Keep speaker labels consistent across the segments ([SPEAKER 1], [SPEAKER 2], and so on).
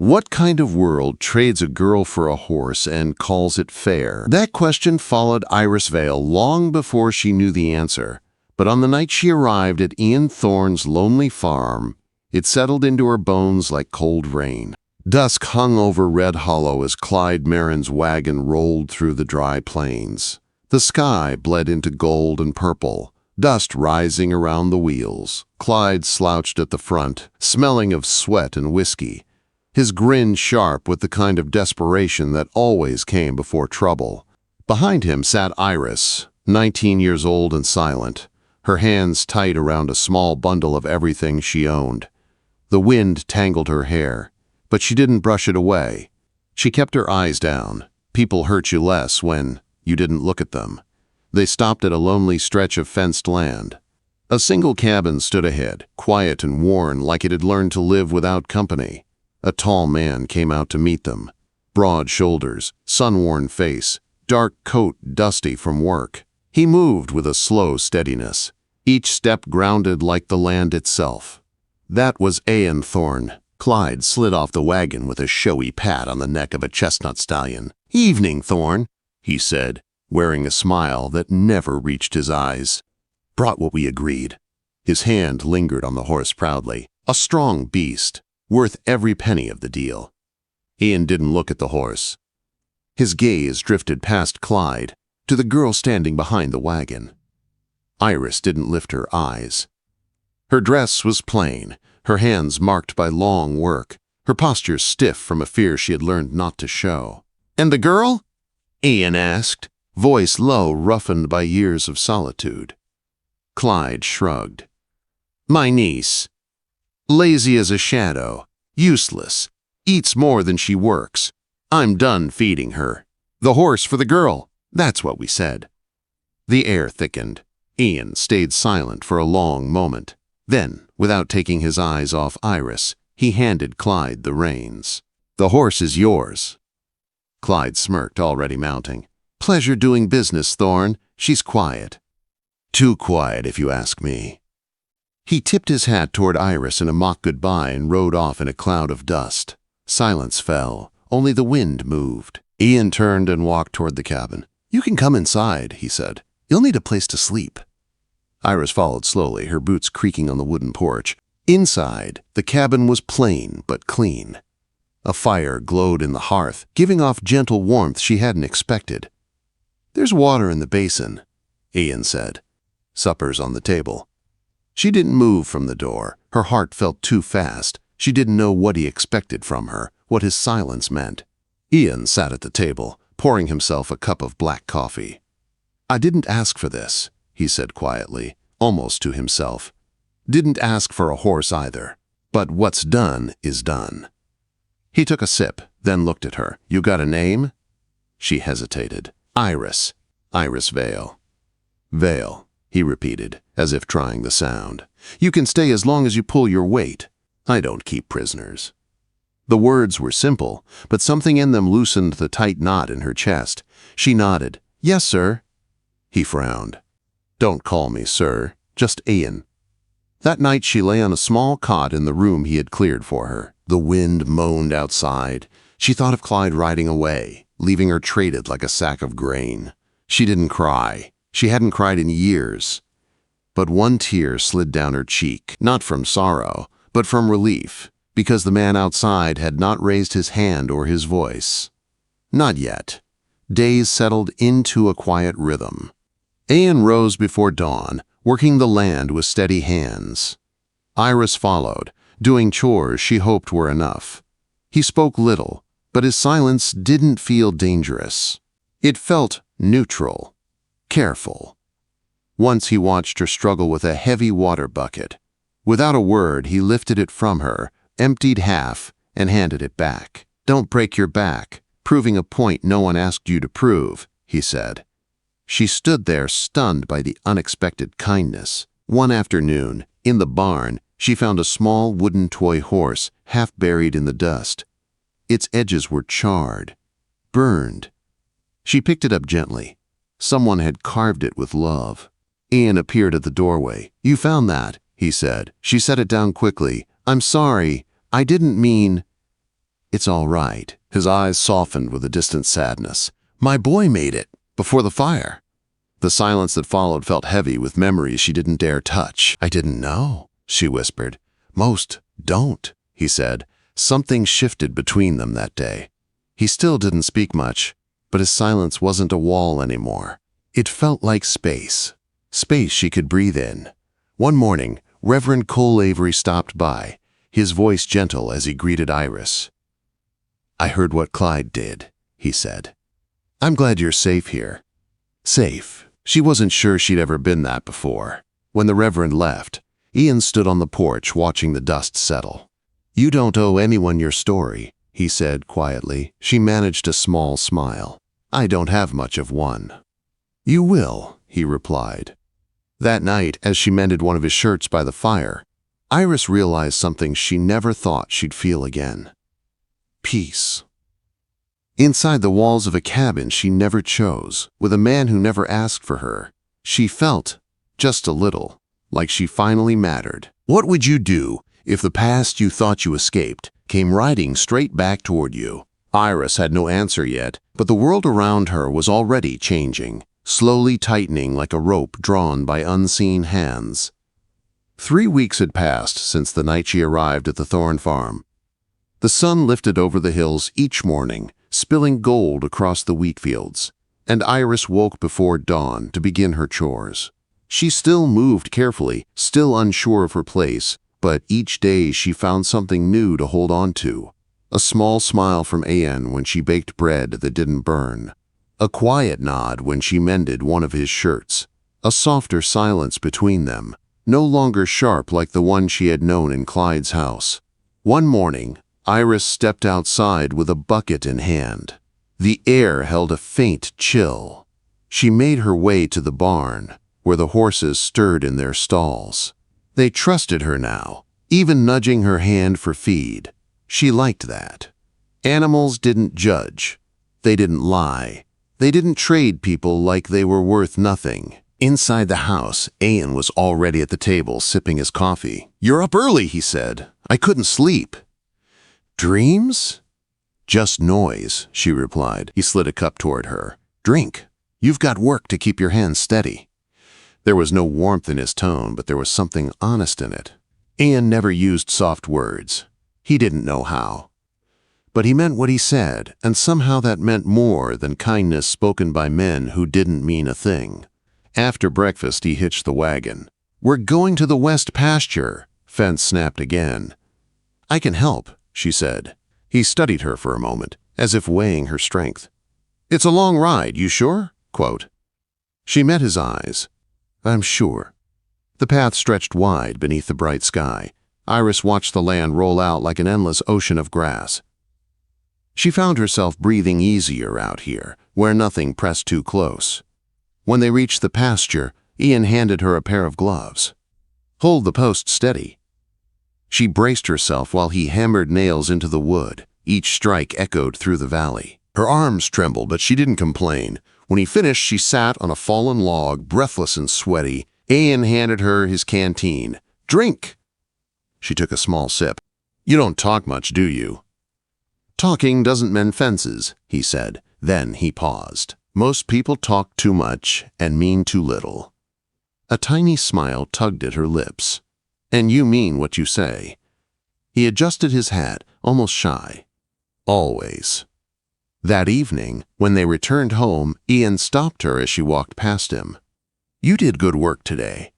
[SPEAKER 1] What kind of world trades a girl for a horse and calls it fair? That question followed Iris Vale long before she knew the answer. But on the night she arrived at Aean Thornne's lonely farm, it settled into her bones like cold rain. Dusk hung over Red Hollow as Clyde Merrin's wagon rolled through the dry plains. The sky bled into gold and purple, dust rising around the wheels. Clyde slouched at the front, smelling of sweat and whiskey, his grin sharp with the kind of desperation that always came before trouble. Behind him sat Iris, 19 years old and silent, her hands tight around a small bundle of everything she owned. The wind tangled her hair, but she didn't brush it away. She kept her eyes down. People hurt you less when you didn't look at them. They stopped at a lonely stretch of fenced land. A single cabin stood ahead, quiet and worn like it had learned to live without company. A tall man came out to meet them. Broad shoulders, sun-worn face, dark coat dusty from work. He moved with a slow steadiness, each step grounded like the land itself. That was Aean Thornne. Clyde slid off the wagon with a showy pat on the neck of a chestnut stallion. "Evening, Thornne," he said, wearing a smile that never reached his eyes. "Brought what we agreed." His hand lingered on the horse proudly. A strong beast, worth every penny of the deal. Aean didn't look at the horse. His gaze drifted past Clyde to the girl standing behind the wagon. Iris didn't lift her eyes. Her dress was plain, her hands marked by long work, her posture stiff from a fear she had learned not to show. "And the girl?" Aean asked, voice low, roughened by years of solitude. Clyde shrugged. "My niece. Lazy as a shadow, useless, eats more than she works. I'm done feeding her. The horse for the girl, that's what we said." The air thickened. Aean stayed silent for a long moment. Then, without taking his eyes off Iris, he handed Clyde the reins. "The horse is yours." Clyde smirked, already mounting. "Pleasure doing business, Thornne. She's quiet." "Too quiet, if you ask me." He tipped his hat toward Iris in a mock goodbye and rode off in a cloud of dust. Silence fell. Only the wind moved. Aean turned and walked toward the cabin. "You can come inside," he said. "You'll need a place to sleep." Iris followed slowly, her boots creaking on the wooden porch. Inside, the cabin was plain but clean. A fire glowed in the hearth, giving off gentle warmth she hadn't expected. "There's water in the basin," Aean said. "Supper's on the table." She didn't move from the door. Her heart felt too fast. She didn't know what he expected from her, what his silence meant. Aean sat at the table, pouring himself a cup of black coffee. "I didn't ask for this," he said quietly, almost to himself. "Didn't ask for a horse either. But what's done is done." He took a sip, then looked at her. "You got a name?" She hesitated. "Iris. Iris Vale." "Vale," he repeated, as if trying the sound. "You can stay as long as you pull your weight. I don't keep prisoners." The words were simple, but something in them loosened the tight knot in her chest. She nodded. "Yes, sir." He frowned. "Don't call me sir, just Aean." That night she lay on a small cot in the room he had cleared for her. The wind moaned outside. She thought of Clyde riding away, leaving her traded like a sack of grain. She didn't cry. She hadn't cried in years. But one tear slid down her cheek, not from sorrow, but from relief, because the man outside had not raised his hand or his voice. Not yet. Days settled into a quiet rhythm. Aean rose before dawn, working the land with steady hands. Iris followed, doing chores she hoped were enough. He spoke little, but his silence didn't feel dangerous. It felt neutral, careful. Once he watched her struggle with a heavy water bucket. Without a word, he lifted it from her, emptied half, and handed it back. "Don't break your back, proving a point no one asked you to prove," he said. She stood there, stunned by the unexpected kindness. One afternoon, in the barn, she found a small wooden toy horse, half buried in the dust. Its edges were charred, burned. She picked it up gently. Someone had carved it with love. Aean appeared at the doorway. "You found that," he said. She set it down quickly. "I'm sorry. I didn't mean—" "It's all right." His eyes softened with a distant sadness. "My boy made it, before the fire." The silence that followed felt heavy with memories she didn't dare touch. "I didn't know," she whispered. "Most don't," he said. Something shifted between them that day. He still didn't speak much, but his silence wasn't a wall anymore. It felt like space. Space she could breathe in. One morning, Reverend Cole Avery stopped by, his voice gentle as he greeted Iris. "I heard what Clyde did," he said. "I'm glad you're safe here." Safe. She wasn't sure she'd ever been that before. When the Reverend left, Aean stood on the porch watching the dust settle. "You don't owe anyone your story," he said quietly. She managed a small smile. "I don't have much of one." "You will," he replied. That night, as she mended one of his shirts by the fire, Iris realized something she never thought she'd feel again. Peace. Inside the walls of a cabin she never chose, with a man who never asked for her, she felt, just a little, like she finally mattered. What would you do if the past you thought you escaped came riding straight back toward you? Iris had no answer yet, but the world around her was already changing, slowly tightening like a rope drawn by unseen hands. 3 weeks had passed since the night she arrived at the Thornne farm. The sun lifted over the hills each morning, spilling gold across the wheat fields, and Iris woke before dawn to begin her chores. She still moved carefully, still unsure of her place, but each day she found something new to hold on to. A small smile from Aean when she baked bread that didn't burn. A quiet nod when she mended one of his shirts. A softer silence between them, no longer sharp like the one she had known in Clyde's house. One morning, Iris stepped outside with a bucket in hand. The air held a faint chill. She made her way to the barn, where the horses stirred in their stalls. They trusted her now, even nudging her hand for feed. She liked that. Animals didn't judge. They didn't lie. They didn't trade people like they were worth nothing. Inside the house, Aean was already at the table sipping his coffee. "You're up early," he said. "I couldn't sleep." "Dreams?" "Just noise," she replied. He slid a cup toward her. "Drink. You've got work to keep your hands steady." There was no warmth in his tone, but there was something honest in it. Aean never used soft words. He didn't know how. But he meant what he said, and somehow that meant more than kindness spoken by men who didn't mean a thing. After breakfast, he hitched the wagon. "We're going to the west pasture," Fence snapped again. "I can help," she said. He studied her for a moment, as if weighing her strength. "It's a long ride, you sure?" Quote. She met his eyes. "I'm sure." The path stretched wide beneath the bright sky. Iris watched the land roll out like an endless ocean of grass. She found herself breathing easier out here, where nothing pressed too close. When they reached the pasture, Aean handed her a pair of gloves. "Hold the post steady." She braced herself while he hammered nails into the wood. Each strike echoed through the valley. Her arms trembled, but she didn't complain. When he finished, she sat on a fallen log, breathless and sweaty. Aean handed her his canteen. "Drink!" She took a small sip. "You don't talk much, do you?" "Talking doesn't mend fences," he said. Then he paused. "Most people talk too much and mean too little." A tiny smile tugged at her lips. "And you mean what you say." He adjusted his hat, almost shy. "Always." That evening, when they returned home, Aean stopped her as she walked past him. "You did good work today."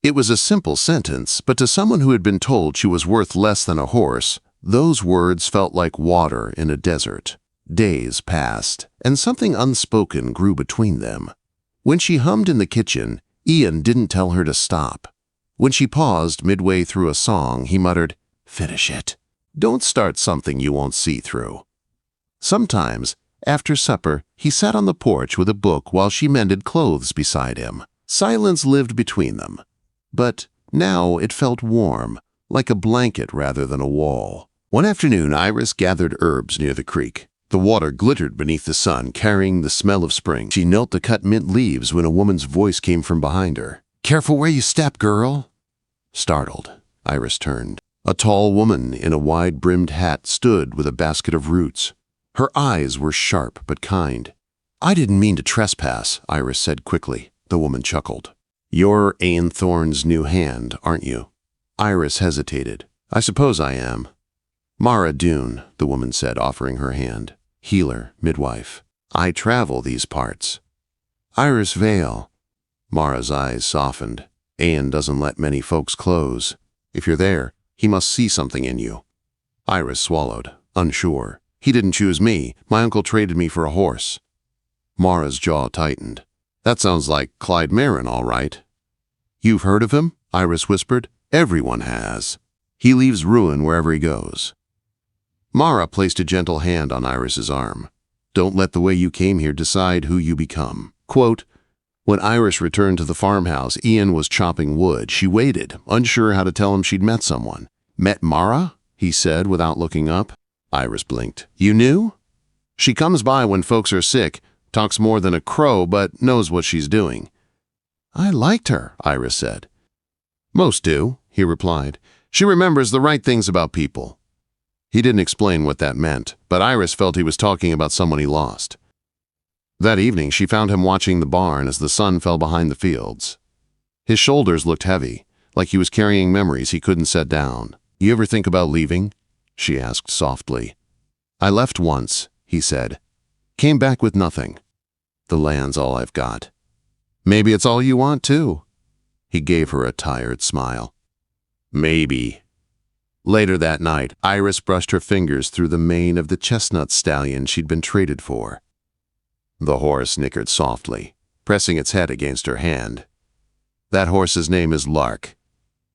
[SPEAKER 1] It was a simple sentence, but to someone who had been told she was worth less than a horse, those words felt like water in a desert. Days passed, and something unspoken grew between them. When she hummed in the kitchen, Aean didn't tell her to stop. When she paused midway through a song, he muttered, "Finish it. Don't start something you won't see through." Sometimes, after supper, he sat on the porch with a book while she mended clothes beside him. Silence lived between them. But now it felt warm, like a blanket rather than a wall. One afternoon, Iris gathered herbs near the creek. The water glittered beneath the sun, carrying the smell of spring. She knelt to cut mint leaves when a woman's voice came from behind her. "Careful where you step, girl." Startled, Iris turned. A tall woman in a wide-brimmed hat stood with a basket of roots. Her eyes were sharp but kind. "I didn't mean to trespass," Iris said quickly. The woman chuckled. "You're Aean Thornne's new hand, aren't you?" Iris hesitated. "I suppose I am." "Mara Dune," the woman said, offering her hand. "Healer, midwife. I travel these parts." "Iris Vale." Mara's eyes softened. "Aean doesn't let many folks close. If you're there, he must see something in you." Iris swallowed, unsure. "He didn't choose me. My uncle traded me for a horse." Mara's jaw tightened. "That sounds like Clyde Marin, all right." "You've heard of him?" Iris whispered. "Everyone has. He leaves ruin wherever he goes." Mara placed a gentle hand on Iris's arm. "Don't let the way you came here decide who you become." Quote, when Iris returned to the farmhouse, Aean was chopping wood. She waited, unsure how to tell him she'd met someone. "Met Mara?" he said without looking up. Iris blinked. "You knew?" "She comes by when folks are sick, talks more than a crow, but knows what she's doing." "I liked her," Iris said. "Most do," he replied. "She remembers the right things about people." He didn't explain what that meant, but Iris felt he was talking about someone he lost. That evening, she found him watching the barn as the sun fell behind the fields. His shoulders looked heavy, like he was carrying memories he couldn't set down. "You ever think about leaving?" she asked softly. "I left once," he said. "Came back with nothing. The land's all I've got." "Maybe it's all you want, too." He gave her a tired smile. "Maybe." Later that night, Iris brushed her fingers through the mane of the chestnut stallion she'd been traded for. The horse nickered softly, pressing its head against her hand. "That horse's name is Lark,"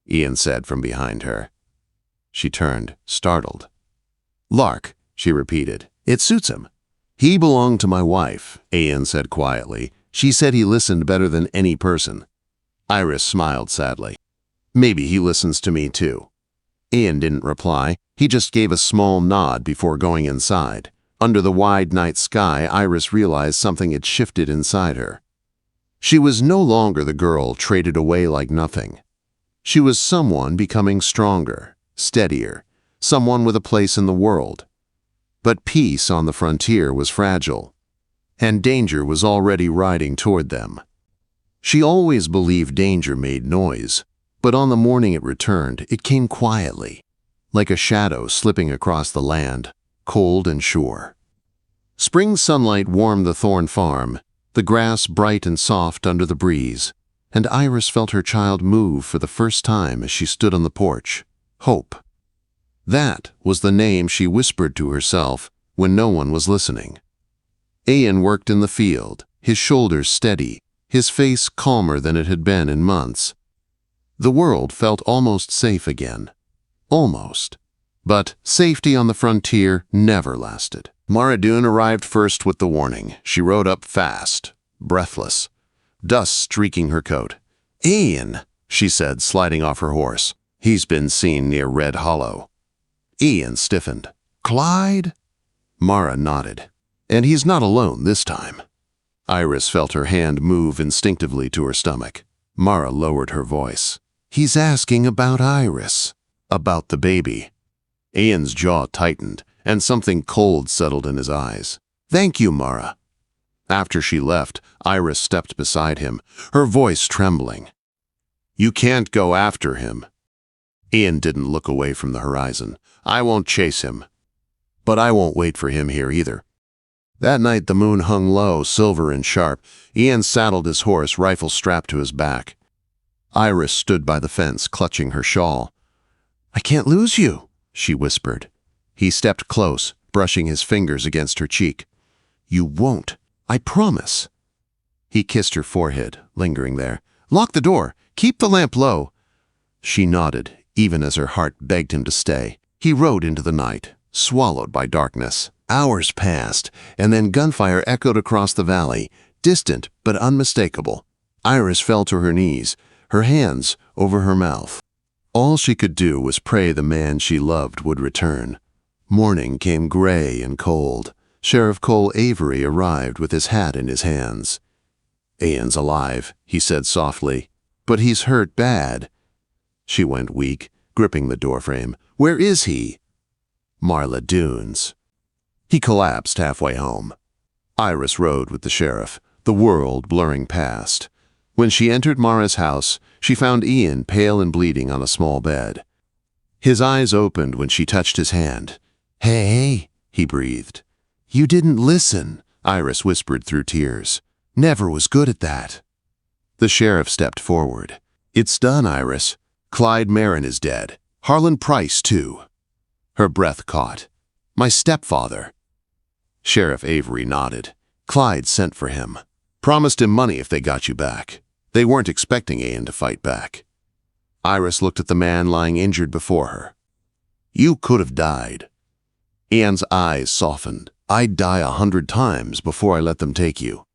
[SPEAKER 1] Aean said from behind her. She turned, startled. "Lark," she repeated. "It suits him." "He belonged to my wife," Aean said quietly. "She said he listened better than any person." Iris smiled sadly. "Maybe he listens to me too." Aean didn't reply. He just gave a small nod before going inside. Under the wide night sky, Iris realized something had shifted inside her. She was no longer the girl traded away like nothing. She was someone becoming stronger, steadier, someone with a place in the world. But peace on the frontier was fragile, and danger was already riding toward them. She always believed danger made noise, but on the morning it returned, it came quietly, like a shadow slipping across the land, cold and sure. Spring sunlight warmed the Thornne farm, the grass bright and soft under the breeze, and Iris felt her child move for the first time as she stood on the porch. Hope. That was the name she whispered to herself when no one was listening. Aean worked in the field, his shoulders steady, his face calmer than it had been in months. The world felt almost safe again. Almost. But safety on the frontier never lasted. Mara Dune arrived first with the warning. She rode up fast, breathless, dust streaking her coat. "Aean," she said, sliding off her horse. "He's been seen near Red Hollow." Aean stiffened. "Clyde?" Mara nodded. "And he's not alone this time." Iris felt her hand move instinctively to her stomach. Mara lowered her voice. "He's asking about Iris, about the baby." Aean's jaw tightened, and something cold settled in his eyes. "Thank you, Mara." After she left, Iris stepped beside him, her voice trembling. "You can't go after him." Aean didn't look away from the horizon. "I won't chase him. But I won't wait for him here either." That night the moon hung low, silver and sharp. Aean saddled his horse, rifle strapped to his back. Iris stood by the fence, clutching her shawl. "I can't lose you," she whispered. He stepped close, brushing his fingers against her cheek. "You won't. I promise." He kissed her forehead, lingering there. "Lock the door. Keep the lamp low." She nodded, even as her heart begged him to stay. He rode into the night, swallowed by darkness. Hours passed, and then gunfire echoed across the valley, distant but unmistakable. Iris fell to her knees, her hands over her mouth. All she could do was pray the man she loved would return. Morning came gray and cold. Sheriff Cole Avery arrived with his hat in his hands. "Aean's alive," he said softly, "but he's hurt bad." She went weak, gripping the doorframe. "Where is he?" "Marla Dunes." He collapsed halfway home. Iris rode with the sheriff, the world blurring past. When she entered Mara's house, she found Aean pale and bleeding on a small bed. His eyes opened when she touched his hand. "Hey," he breathed. "You didn't listen," Iris whispered through tears. "Never was good at that." The sheriff stepped forward. "It's done, Iris. Clyde Marin is dead. Harlan Price, too." Her breath caught. "My stepfather." Sheriff Avery nodded. "Clyde sent for him. Promised him money if they got you back. They weren't expecting Aean to fight back." Iris looked at the man lying injured before her. "You could have died." Aean's eyes softened. "I'd die 100 times before I let them take you."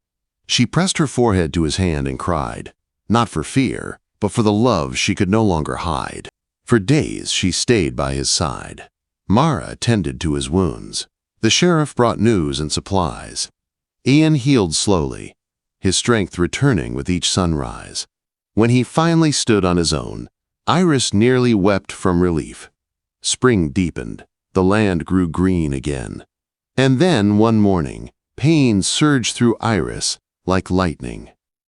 [SPEAKER 1] She pressed her forehead to his hand and cried, not for fear, but for the love she could no longer hide. For days she stayed by his side. Mara tended to his wounds. The sheriff brought news and supplies. Aean healed slowly, his strength returning with each sunrise. When he finally stood on his own, Iris nearly wept from relief. Spring deepened. The land grew green again. And then, one morning, pain surged through Iris like lightning.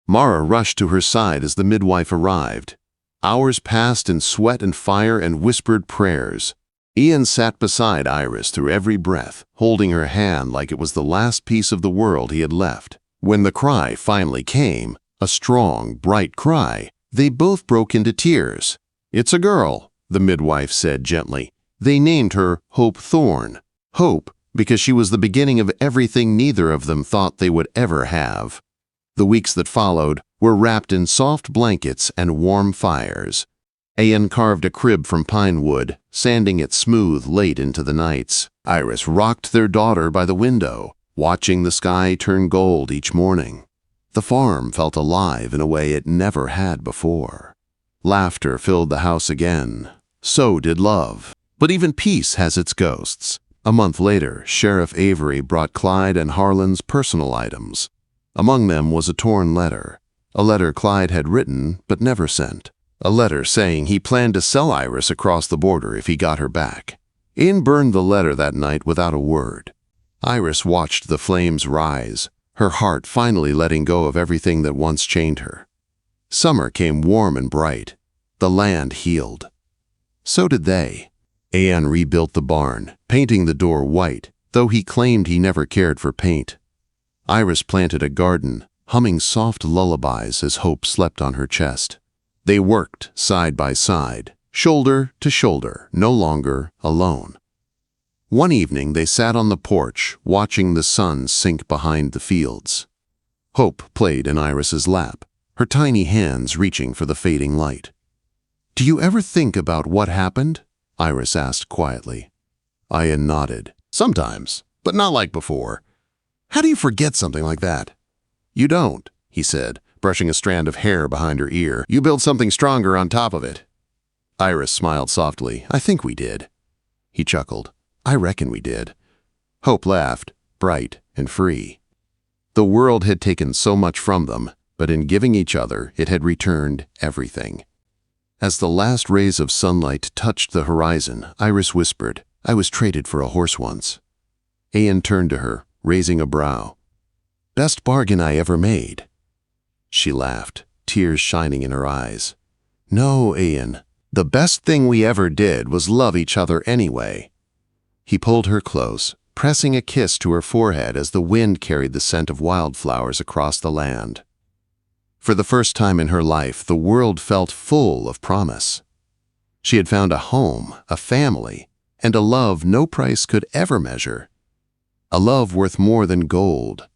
[SPEAKER 1] Mara rushed to her side as the midwife arrived. Hours passed in sweat and fire and whispered prayers. Aean sat beside Iris through every breath, holding her hand like it was the last piece of the world he had left. When the cry finally came, a strong, bright cry, they both broke into tears. "It's a girl," the midwife said gently. They named her Hope Thornne. Hope, because she was the beginning of everything neither of them thought they would ever have. The weeks that followed were wrapped in soft blankets and warm fires. Aean carved a crib from pine wood, sanding it smooth late into the nights. Iris rocked their daughter by the window, watching the sky turn gold each morning. The farm felt alive in a way it never had before. Laughter filled the house again. So did love. But even peace has its ghosts. A month later, Sheriff Avery brought Clyde and Harlan's personal items. Among them was a torn letter. A letter Clyde had written but never sent. A letter saying he planned to sell Iris across the border if he got her back. Aean burned the letter that night without a word. Iris watched the flames rise, her heart finally letting go of everything that once chained her. Summer came warm and bright. The land healed. So did they. Aean rebuilt the barn, painting the door white, though he claimed he never cared for paint. Iris planted a garden, humming soft lullabies as Hope slept on her chest. They worked side by side, shoulder to shoulder, no longer alone. One evening they sat on the porch, watching the sun sink behind the fields. Hope played in Iris's lap, her tiny hands reaching for the fading light. "Do you ever think about what happened?" Iris asked quietly. Aean nodded. "Sometimes, but not like before. How do you forget something like that?" "You don't," he said, brushing a strand of hair behind her ear. "You build something stronger on top of it." Iris smiled softly. "I think we did." He chuckled. "I reckon we did." Hope laughed, bright and free. The world had taken so much from them, but in giving each other, it had returned everything. As the last rays of sunlight touched the horizon, Iris whispered, "I was traded for a horse once." Aean turned to her, raising a brow. "Best bargain I ever made." She laughed, tears shining in her eyes. "No, Aean, the best thing we ever did was love each other anyway." He pulled her close, pressing a kiss to her forehead as the wind carried the scent of wildflowers across the land. For the first time in her life, the world felt full of promise. She had found a home, a family, and a love no price could ever measure. A love worth more than gold,